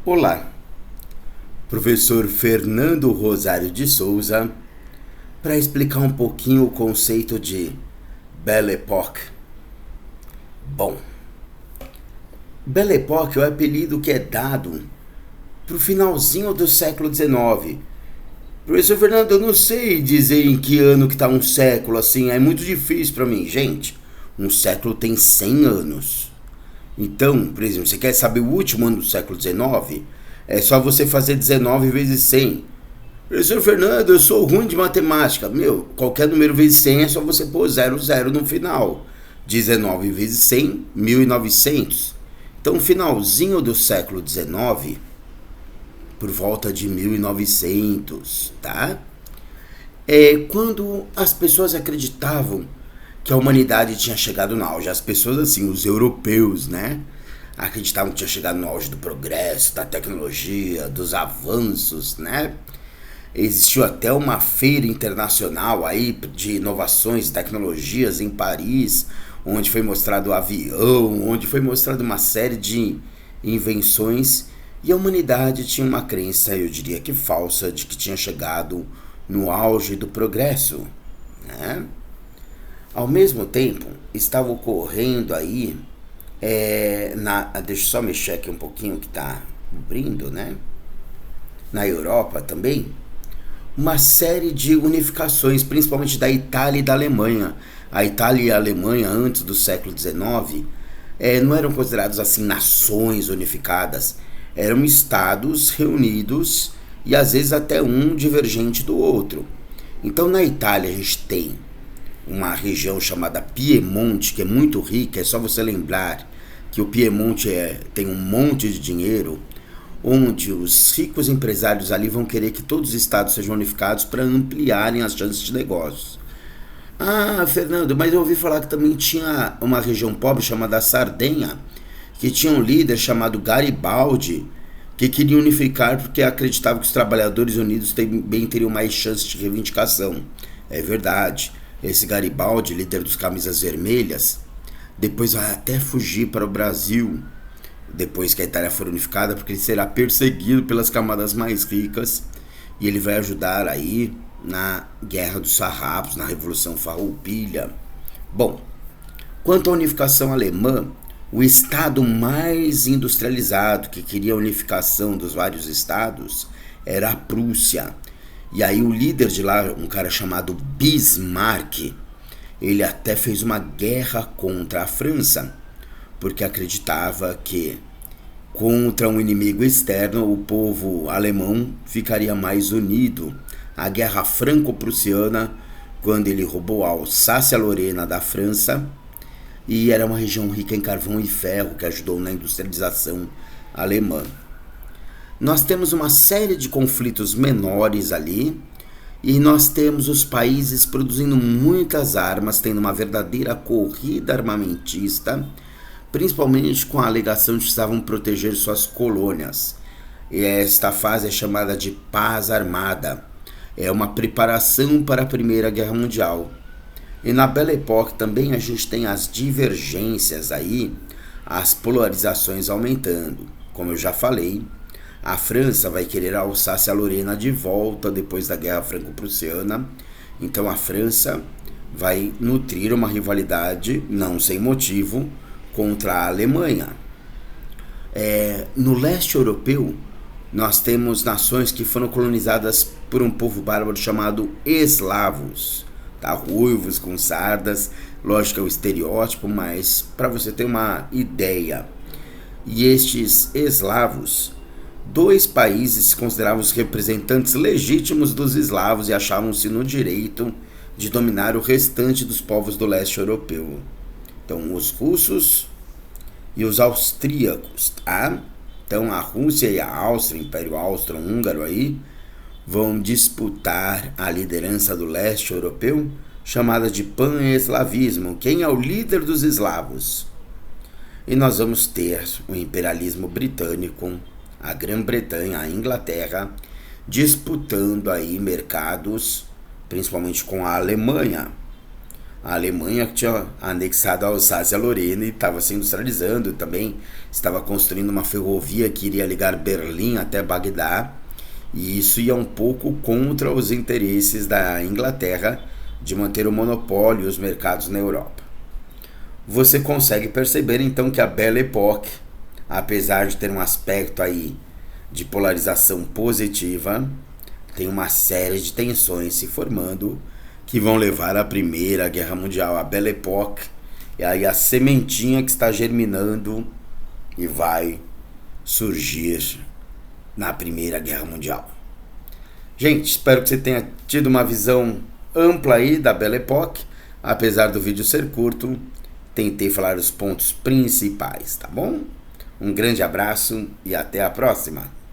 Olá, professor Fernando Rosário de Souza, para explicar um pouquinho o conceito de Belle Époque. Bom, Belle Époque é o apelido que é dado para o finalzinho do século XIX. Professor Fernando, eu não sei dizer em que ano que está um século assim, é muito difícil para mim. Gente, um século tem 100 anos. Então, por exemplo, você quer saber o último ano do século XIX? É só você fazer 19 vezes 100. Professor Fernando, eu sou ruim de matemática. Meu, qualquer número vezes 100 é só você pôr 00 no final. 19 vezes 100, 1900. Então, finalzinho do século XIX, por volta de 1900, tá? É quando as pessoas acreditavam que a humanidade tinha chegado no auge. As pessoas, assim, os europeus, né? Acreditavam que tinha chegado no auge do progresso, da tecnologia, dos avanços, né? Existiu até uma feira internacional aí de inovações, tecnologias em Paris, onde foi mostrado o avião, onde foi mostrado uma série de invenções, e a humanidade tinha uma crença, eu diria que falsa, de que tinha chegado no auge do progresso, né? Ao mesmo tempo, estava ocorrendo aí, deixa eu só mexer aqui um pouquinho que está cobrindo, né? Na Europa também, uma série de unificações, principalmente da Itália e da Alemanha. A Itália e a Alemanha, antes do século XIX, não eram considerados assim nações unificadas, eram estados reunidos e às vezes até um divergente do outro. Então na Itália a gente tem uma região chamada Piemonte, que é muito rica, é só você lembrar que o Piemonte tem um monte de dinheiro, onde os ricos empresários ali vão querer que todos os estados sejam unificados para ampliarem as chances de negócios. Ah, Fernando, mas eu ouvi falar que também tinha uma região pobre chamada Sardenha, que tinha um líder chamado Garibaldi, que queria unificar porque acreditava que os trabalhadores unidos também teriam mais chances de reivindicação. É verdade. Esse Garibaldi, líder dos camisas vermelhas, depois vai até fugir para o Brasil, depois que a Itália for unificada, porque ele será perseguido pelas camadas mais ricas e ele vai ajudar aí na Guerra dos Farrapos, na Revolução Farroupilha. Bom, quanto à unificação alemã, o estado mais industrializado que queria a unificação dos vários estados era a Prússia. E aí o líder de lá, um cara chamado Bismarck, ele até fez uma guerra contra a França, porque acreditava que contra um inimigo externo o povo alemão ficaria mais unido. A Guerra Franco-Prussiana, quando ele roubou a Alsácia-Lorena da França, e era uma região rica em carvão e ferro que ajudou na industrialização alemã. Nós temos uma série de conflitos menores ali, e nós temos os países produzindo muitas armas, tendo uma verdadeira corrida armamentista, principalmente com a alegação de que precisavam proteger suas colônias. E esta fase é chamada de paz armada. É uma preparação para a Primeira Guerra Mundial. E na Belle Époque também a gente tem as divergências aí, as polarizações aumentando. Como eu já falei, a França vai querer a Alsácia-Lorena de volta depois da Guerra Franco-Prussiana. Então a França vai nutrir uma rivalidade, não sem motivo, contra a Alemanha. No leste europeu, nós temos nações que foram colonizadas por um povo bárbaro chamado eslavos. Tá? Ruivos com sardas, lógico que é o estereótipo, mas para você ter uma ideia. E estes eslavos, dois países se consideravam os representantes legítimos dos eslavos e achavam-se no direito de dominar o restante dos povos do leste europeu. Então, os russos e os austríacos, tá? Então, a Rússia e a Áustria, o Império Austro-Húngaro aí, vão disputar a liderança do leste europeu, chamada de pan-eslavismo. Quem é o líder dos eslavos? E nós vamos ter o imperialismo britânico, a Grã-Bretanha, a Inglaterra, disputando aí mercados, principalmente com a Alemanha. A Alemanha tinha anexado a Alsácia-Lorena e estava se industrializando, também estava construindo uma ferrovia que iria ligar Berlim até Bagdá, e isso ia um pouco contra os interesses da Inglaterra de manter o monopólio e os mercados na Europa. Você consegue perceber então que a Belle Époque, apesar de ter um aspecto aí de polarização positiva, tem uma série de tensões se formando que vão levar à Primeira Guerra Mundial. A Belle Époque é aí a sementinha que está germinando e vai surgir na Primeira Guerra Mundial. Gente, espero que você tenha tido uma visão ampla aí da Belle Époque. Apesar do vídeo ser curto, tentei falar os pontos principais, tá bom? Um grande abraço e até a próxima!